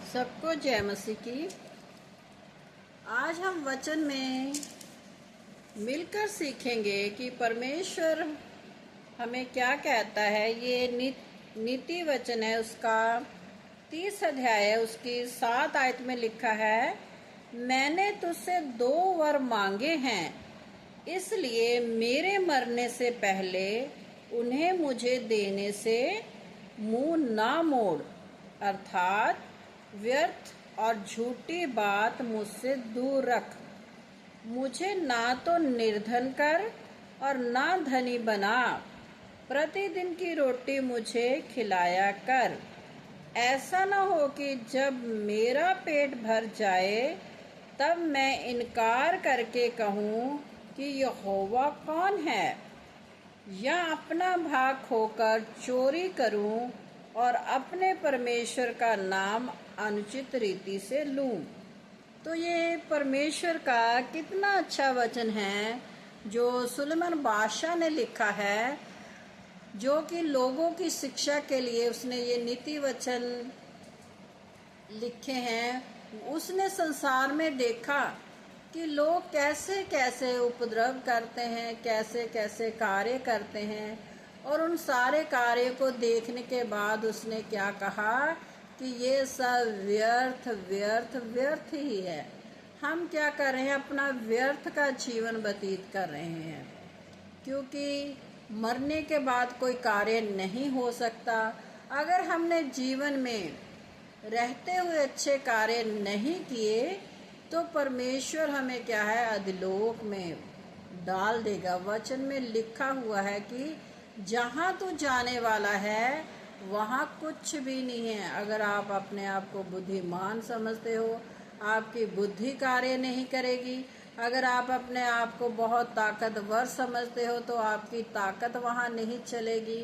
सबको जय मसीह की। आज हम वचन में मिलकर सीखेंगे कि परमेश्वर हमें क्या कहता है। ये नीति वचन है, उसका 30 अध्याय है, उसकी 7 आयत में लिखा है, मैंने तुझसे 2 वर मांगे हैं, इसलिए मेरे मरने से पहले उन्हें मुझे देने से मुंह ना मोड़, अर्थात व्यर्थ और झूठी बात मुझसे दूर रख। मुझे ना तो निर्धन कर और ना धनी बना, प्रतिदिन की रोटी मुझे खिलाया कर। ऐसा न हो कि जब मेरा पेट भर जाए तब मैं इनकार करके कहूँ कि यहोवा कौन है, या अपना भाग खोकर चोरी करूं और अपने परमेश्वर का नाम अनुचित रीति से लूं। तो ये परमेश्वर का कितना अच्छा वचन है जो सुलेमान बादशाह ने लिखा है, जो कि लोगों की शिक्षा के लिए उसने ये नीति वचन लिखे हैं। उसने संसार में देखा कि लोग कैसे कैसे उपद्रव करते हैं, कैसे कैसे कार्य करते हैं, और उन सारे कार्य को देखने के बाद उसने क्या कहा कि ये सब व्यर्थ व्यर्थ व्यर्थ ही है। हम क्या कर रहे हैं, अपना व्यर्थ का जीवन व्यतीत कर रहे हैं, क्योंकि मरने के बाद कोई कार्य नहीं हो सकता। अगर हमने जीवन में रहते हुए अच्छे कार्य नहीं किए तो परमेश्वर हमें क्या है, अधोलोक में डाल देगा। वचन में लिखा हुआ है कि जहाँ तू जाने वाला है वहाँ कुछ भी नहीं है। अगर आप अपने आप को बुद्धिमान समझते हो, आपकी बुद्धि कार्य नहीं करेगी। अगर आप अपने आप को बहुत ताकतवर समझते हो तो आपकी ताकत वहाँ नहीं चलेगी।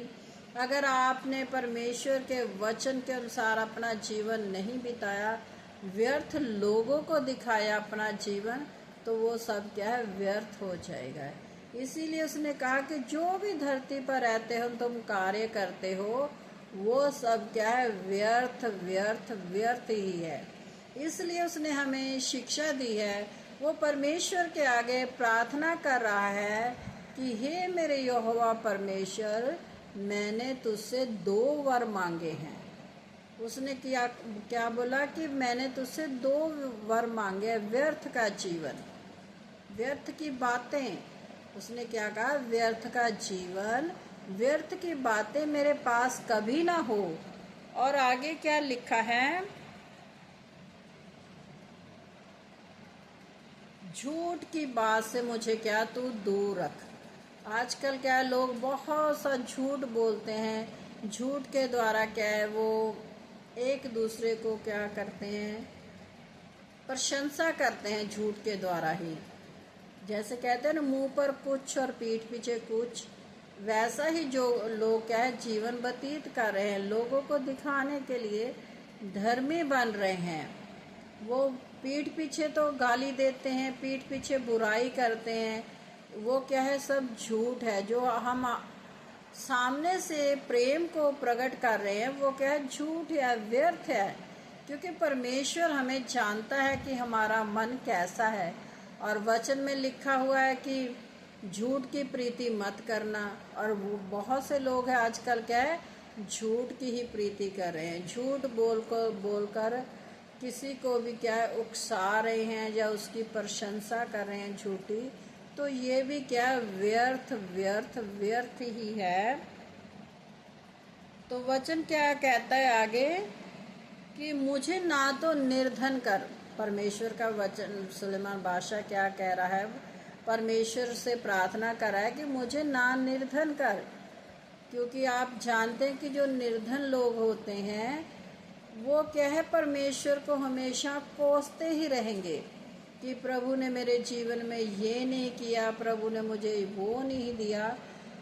अगर आपने परमेश्वर के वचन के अनुसार अपना जीवन नहीं बिताया, व्यर्थ लोगों को दिखाया अपना जीवन, तो वो सब क्या है, व्यर्थ हो जाएगा। इसीलिए उसने कहा कि जो भी धरती पर रहते हो, तुम कार्य करते हो, वो सब क्या है, व्यर्थ व्यर्थ व्यर्थ ही है। इसलिए उसने हमें शिक्षा दी है। वो परमेश्वर के आगे प्रार्थना कर रहा है कि हे मेरे यहोवा परमेश्वर, मैंने तुझसे 2 वर मांगे हैं। उसने क्या बोला कि मैंने तुझसे 2 वर मांगे, व्यर्थ का जीवन, व्यर्थ की बातें। उसने क्या कहा, व्यर्थ का जीवन, व्यर्थ की बातें मेरे पास कभी ना हो। और आगे क्या लिखा है, झूठ की बात से मुझे क्या तू दूर रख। आजकल क्या है, लोग बहुत सा झूठ बोलते हैं। झूठ के द्वारा क्या है, वो एक दूसरे को क्या करते हैं, प्रशंसा करते हैं झूठ के द्वारा ही। जैसे कहते हैं ना, मुंह पर कुछ और पीठ पीछे कुछ, वैसा ही जो लोग क्या है जीवन व्यतीत कर रहे हैं, लोगों को दिखाने के लिए धर्मी बन रहे हैं। वो पीठ पीछे तो गाली देते हैं, पीठ पीछे बुराई करते हैं। वो क्या है, सब झूठ है। जो हम सामने से प्रेम को प्रकट कर रहे हैं, वो क्या है, झूठ है, व्यर्थ है। क्योंकि परमेश्वर हमें जानता है कि हमारा मन कैसा है, और वचन में लिखा हुआ है कि झूठ की प्रीति मत करना। और वो बहुत से लोग हैं आजकल क्या है, झूठ की ही प्रीति कर रहे हैं। झूठ बोलकर किसी को भी क्या है, उकसा रहे हैं या उसकी प्रशंसा कर रहे हैं झूठी। तो ये भी क्या, व्यर्थ व्यर्थ व्यर्थ ही है। तो वचन क्या कहता है आगे कि मुझे ना तो निर्धन कर। परमेश्वर का वचन, सुलेमान बादशाह क्या कह रहा है, परमेश्वर से प्रार्थना कर रहा है कि मुझे ना निर्धन कर। क्योंकि आप जानते हैं कि जो निर्धन लोग होते हैं वो क्या है, परमेश्वर को हमेशा कोसते ही रहेंगे कि प्रभु ने मेरे जीवन में ये नहीं किया, प्रभु ने मुझे वो नहीं दिया,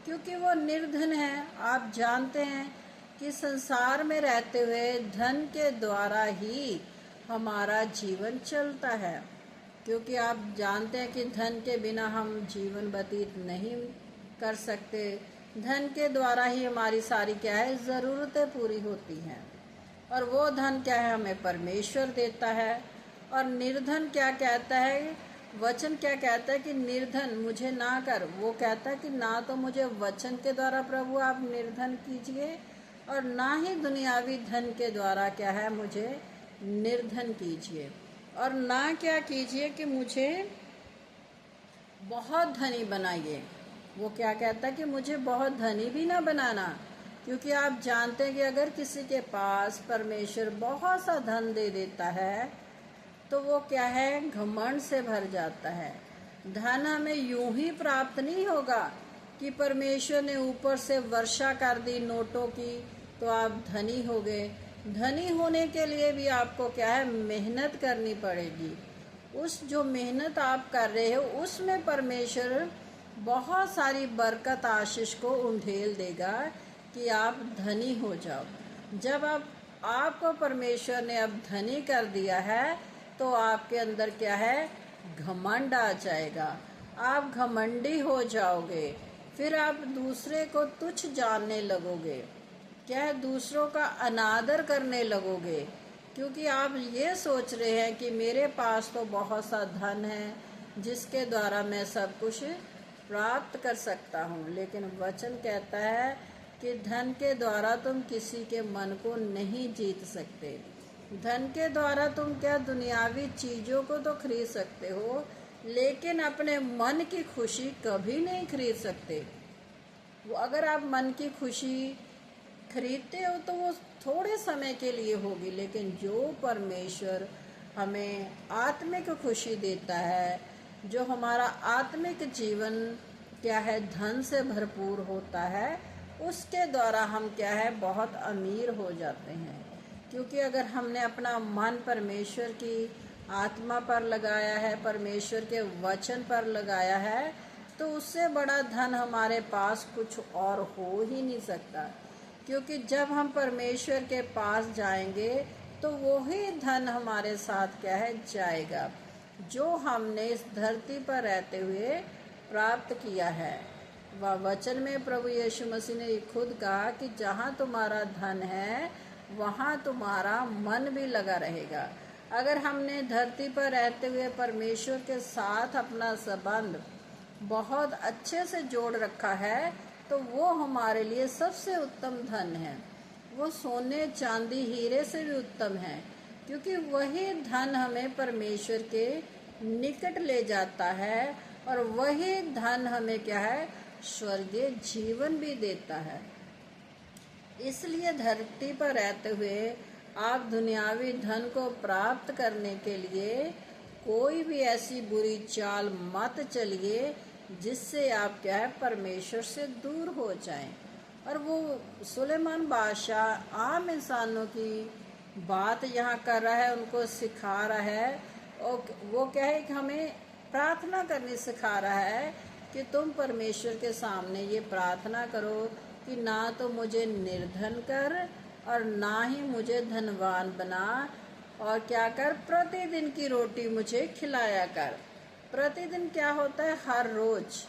क्योंकि वो निर्धन है। आप जानते हैं कि संसार में रहते हुए धन के द्वारा ही हमारा जीवन चलता है। क्योंकि आप जानते हैं कि धन के बिना हम जीवन व्यतीत नहीं कर सकते। धन के द्वारा ही हमारी सारी क्या है, ज़रूरतें पूरी होती हैं। और वो धन क्या है, हमें परमेश्वर देता है। और निर्धन क्या कहता है, वचन क्या कहता है कि निर्धन मुझे ना कर, वो कहता है कि ना तो मुझे वचन के द्वारा प्रभु आप निर्धन कीजिए और ना ही दुनियावी धन के द्वारा क्या है मुझे निर्धन कीजिए। और ना क्या कीजिए कि मुझे बहुत धनी बनाइए। वो क्या कहता है कि मुझे बहुत धनी भी ना बनाना, क्योंकि आप जानते हैं कि अगर किसी के पास परमेश्वर बहुत सा धन दे देता है तो वो क्या है, घमंड से भर जाता है। धन हमें यूं ही प्राप्त नहीं होगा कि परमेश्वर ने ऊपर से वर्षा कर दी नोटों की तो आप धनी हो गए। धनी होने के लिए भी आपको क्या है, मेहनत करनी पड़ेगी। उस जो मेहनत आप कर रहे हो उसमें परमेश्वर बहुत सारी बरकत आशीष को उंडेल देगा कि आप धनी हो जाओ। जब आपको परमेश्वर ने अब धनी कर दिया है तो आपके अंदर क्या है, घमंड आ जाएगा, आप घमंडी हो जाओगे। फिर आप दूसरे को तुच्छ जानने लगोगे, क्या है, दूसरों का अनादर करने लगोगे, क्योंकि आप ये सोच रहे हैं कि मेरे पास तो बहुत सा धन है जिसके द्वारा मैं सब कुछ प्राप्त कर सकता हूँ। लेकिन वचन कहता है कि धन के द्वारा तुम किसी के मन को नहीं जीत सकते। धन के द्वारा तुम क्या दुनियावी चीज़ों को तो खरीद सकते हो, लेकिन अपने मन की खुशी कभी नहीं खरीद सकते। वो अगर आप मन की खुशी खरीदते हो तो वो थोड़े समय के लिए होगी, लेकिन जो परमेश्वर हमें आत्मिक खुशी देता है, जो हमारा आत्मिक जीवन क्या है धन से भरपूर होता है, उसके द्वारा हम क्या है बहुत अमीर हो जाते हैं। क्योंकि अगर हमने अपना मन परमेश्वर की आत्मा पर लगाया है, परमेश्वर के वचन पर लगाया है, तो उससे बड़ा धन हमारे पास कुछ और हो ही नहीं सकता। क्योंकि जब हम परमेश्वर के पास जाएंगे तो वही धन हमारे साथ क्या है जाएगा, जो हमने इस धरती पर रहते हुए प्राप्त किया है। वह वचन में प्रभु यीशु मसीह ने खुद कहा कि जहाँ तुम्हारा धन है वहाँ तुम्हारा मन भी लगा रहेगा। अगर हमने धरती पर रहते हुए परमेश्वर के साथ अपना संबंध बहुत अच्छे से जोड़ रखा है तो वो हमारे लिए सबसे उत्तम धन है। वो सोने चांदी हीरे से भी उत्तम है, क्योंकि वही धन हमें परमेश्वर के निकट ले जाता है और वही धन हमें क्या है स्वर्गीय जीवन भी देता है। इसलिए धरती पर रहते हुए आप दुनियावी धन को प्राप्त करने के लिए कोई भी ऐसी बुरी चाल मत चलिए जिससे आप क्या है परमेश्वर से दूर हो जाएं। और वो सुलेमान बादशाह आम इंसानों की बात यहाँ कर रहा है, उनको सिखा रहा है, और वो क्या है कि हमें प्रार्थना करनी सिखा रहा है कि तुम परमेश्वर के सामने ये प्रार्थना करो कि ना तो मुझे निर्धन कर और ना ही मुझे धनवान बना, और क्या कर, प्रतिदिन की रोटी मुझे खिलाया कर। प्रतिदिन क्या होता है, हर रोज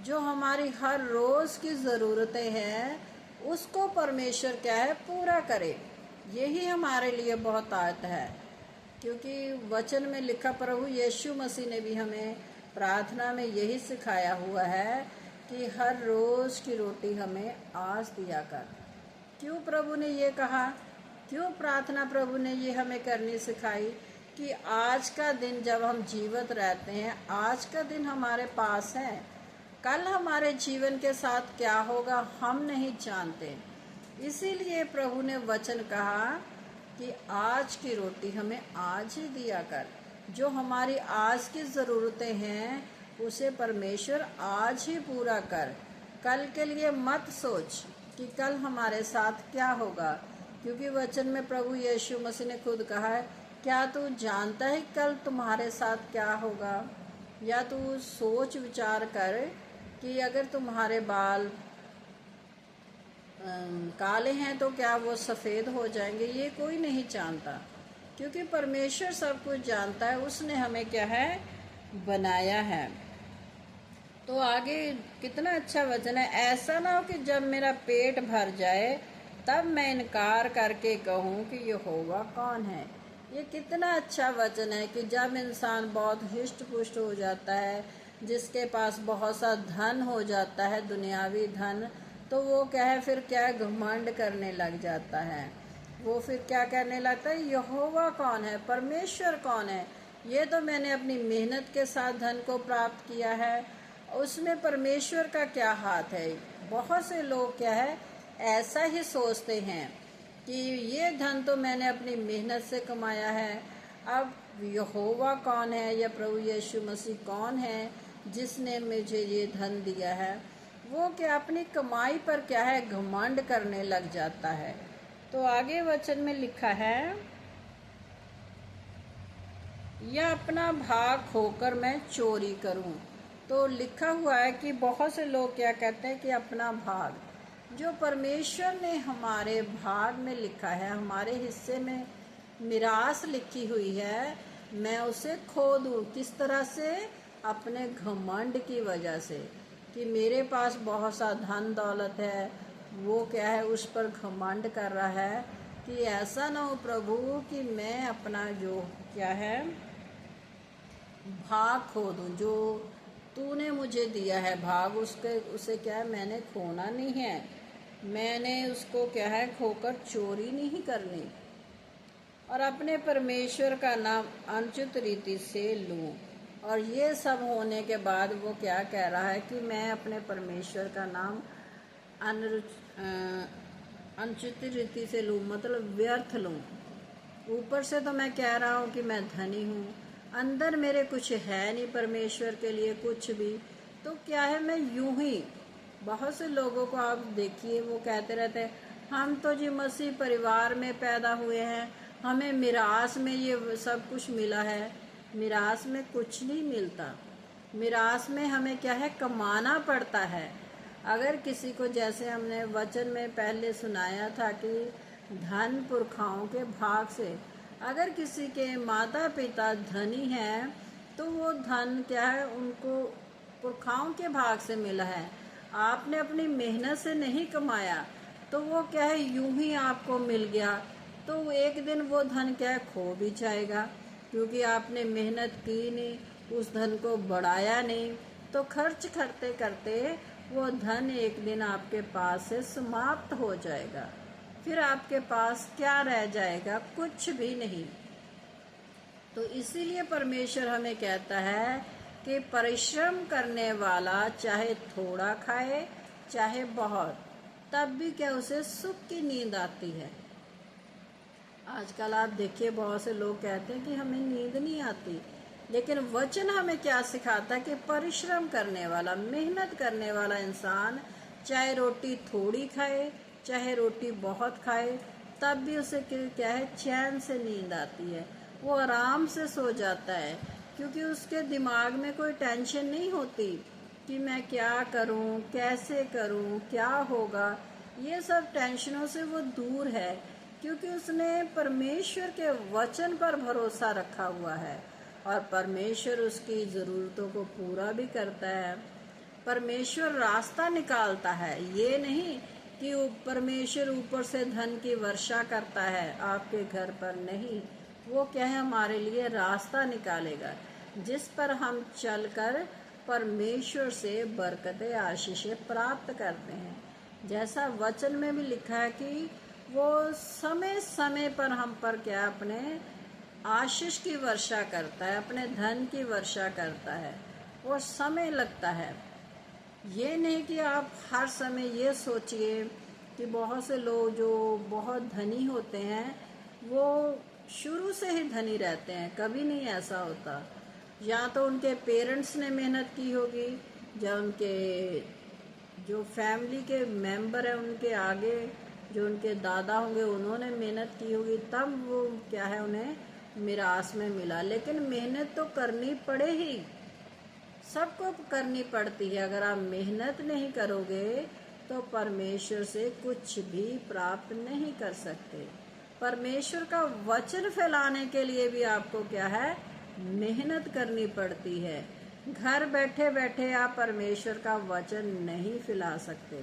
जो हमारी हर रोज की ज़रूरतें हैं उसको परमेश्वर क्या है पूरा करे। यही हमारे लिए बहुत आयत है, क्योंकि वचन में लिखा प्रभु यीशु मसीह ने भी हमें प्रार्थना में यही सिखाया हुआ है कि हर रोज की रोटी हमें आज दिया कर। क्यों प्रभु ने ये कहा, क्यों प्रार्थना प्रभु ने ये हमें करनी सिखाई कि आज का दिन जब हम जीवित रहते हैं, आज का दिन हमारे पास है, कल हमारे जीवन के साथ क्या होगा हम नहीं जानते। इसीलिए प्रभु ने वचन कहा कि आज की रोटी हमें आज ही दिया कर। जो हमारी आज की ज़रूरतें हैं उसे परमेश्वर आज ही पूरा कर। कल के लिए मत सोच कि कल हमारे साथ क्या होगा, क्योंकि वचन में प्रभु यीशु मसीह ने खुद कहा है, क्या तू जानता है कल तुम्हारे साथ क्या होगा? या तू सोच विचार कर कि अगर तुम्हारे बाल काले हैं तो क्या वो सफ़ेद हो जाएंगे? ये कोई नहीं जानता, क्योंकि परमेश्वर सब कुछ जानता है, उसने हमें क्या है बनाया है। तो आगे कितना अच्छा वचन है, ऐसा ना हो कि जब मेरा पेट भर जाए तब मैं इनकार करके कहूँ कि यहोवा कौन है। ये कितना अच्छा वचन है कि जब इंसान बहुत हिष्ट पुष्ट हो जाता है, जिसके पास बहुत सा धन हो जाता है, दुनियावी धन, तो वो क्या है, फिर क्या घमंड करने लग जाता है। वो फिर क्या करने लगता है, यहोवा कौन है, परमेश्वर कौन है, ये तो मैंने अपनी मेहनत के साथ धन को प्राप्त किया है, उसमें परमेश्वर का क्या हाथ है। बहुत से लोग क्या है, ऐसा ही सोचते हैं कि ये धन तो मैंने अपनी मेहनत से कमाया है, अब यहोवा कौन है या प्रभु यीशु मसीह कौन है जिसने मुझे ये धन दिया है। वो क्या अपनी कमाई पर क्या है, घमंड करने लग जाता है। तो आगे वचन में लिखा है, या अपना भाग खोकर मैं चोरी करूं। तो लिखा हुआ है कि बहुत से लोग क्या कहते हैं कि अपना भाग, जो परमेश्वर ने हमारे भाग में लिखा है, हमारे हिस्से में मिरास लिखी हुई है, मैं उसे खो दूं। किस तरह से? अपने घमंड की वजह से, कि मेरे पास बहुत सा धन दौलत है, वो क्या है, उस पर घमंड कर रहा है कि ऐसा ना हो प्रभु कि मैं अपना जो क्या है भाग खो दूं, जो तूने मुझे दिया है भाग, उसे क्या है, मैंने खोना नहीं है, मैंने उसको क्या है खोकर चोरी नहीं करनी, और अपने परमेश्वर का नाम अनुचित रीति से लूं। और ये सब होने के बाद वो क्या कह रहा है कि मैं अपने परमेश्वर का नाम अनुचित रीति से लूं, मतलब व्यर्थ लूं। ऊपर से तो मैं कह रहा हूँ कि मैं धनी हूँ, अंदर मेरे कुछ है नहीं परमेश्वर के लिए कुछ भी, तो क्या है, मैं यूं ही। बहुत से लोगों को आप देखिए, वो कहते रहते हैं हम तो जी मसीह परिवार में पैदा हुए हैं, हमें मिरास में ये सब कुछ मिला है। मिरास में कुछ नहीं मिलता, मिरास में हमें क्या है, कमाना पड़ता है। अगर किसी को, जैसे हमने वचन में पहले सुनाया था कि धन पुरखाओं के भाग से, अगर किसी के माता पिता धनी हैं तो वो धन क्या है, उनको पुरखाओं के भाग से मिला है, आपने अपनी मेहनत से नहीं कमाया, तो वो क्या है, यूं ही आपको मिल गया। तो एक दिन वो धन क्या है, खो भी जाएगा, क्योंकि आपने मेहनत की नहीं, उस धन को बढ़ाया नहीं, तो खर्च करते करते वो धन एक दिन आपके पास से समाप्त हो जाएगा। फिर आपके पास क्या रह जाएगा, कुछ भी नहीं। तो इसीलिए परमेश्वर हमें कहता है कि परिश्रम करने वाला चाहे थोड़ा खाए चाहे बहुत, तब भी क्या उसे सुख की नींद आती है। आजकल आप देखिए, बहुत से लोग कहते हैं कि हमें नींद नहीं आती, लेकिन वचन हमें क्या सिखाता है कि परिश्रम करने वाला, मेहनत करने वाला इंसान चाहे रोटी थोड़ी खाए चाहे रोटी बहुत खाए, तब भी उसे क्या है, चैन से नींद आती है, वो आराम से सो जाता है, क्योंकि उसके दिमाग में कोई टेंशन नहीं होती कि मैं क्या करूं, कैसे करूं, क्या होगा। ये सब टेंशनों से वो दूर है, क्योंकि उसने परमेश्वर के वचन पर भरोसा रखा हुआ है, और परमेश्वर उसकी ज़रूरतों को पूरा भी करता है। परमेश्वर रास्ता निकालता है, ये नहीं कि परमेश्वर ऊपर से धन की वर्षा करता है आपके घर पर, नहीं, वो क्या है, हमारे लिए रास्ता निकालेगा, जिस पर हम चलकर परमेश्वर से बरकतें, आशीषें प्राप्त करते हैं। जैसा वचन में भी लिखा है कि वो समय समय पर हम पर क्या, अपने आशीष की वर्षा करता है, अपने धन की वर्षा करता है, वो समय लगता है। ये नहीं कि आप हर समय ये सोचिए कि बहुत से लोग जो बहुत धनी होते हैं वो शुरू से ही धनी रहते हैं, कभी नहीं ऐसा होता। या तो उनके पेरेंट्स ने मेहनत की होगी, या उनके जो फैमिली के मेंबर हैं उनके आगे जो उनके दादा होंगे उन्होंने मेहनत की होगी, तब वो क्या है, उन्हें मिरास में मिला। लेकिन मेहनत तो करनी पड़े ही, सबको करनी पड़ती है। अगर आप मेहनत नहीं करोगे तो परमेश्वर से कुछ भी प्राप्त नहीं कर सकते। परमेश्वर का वचन फैलाने के लिए भी आपको क्या है, मेहनत करनी पड़ती है। घर बैठे बैठे आप परमेश्वर का वचन नहीं फैला सकते।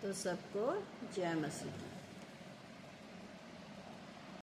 तो सबको जय मसीह।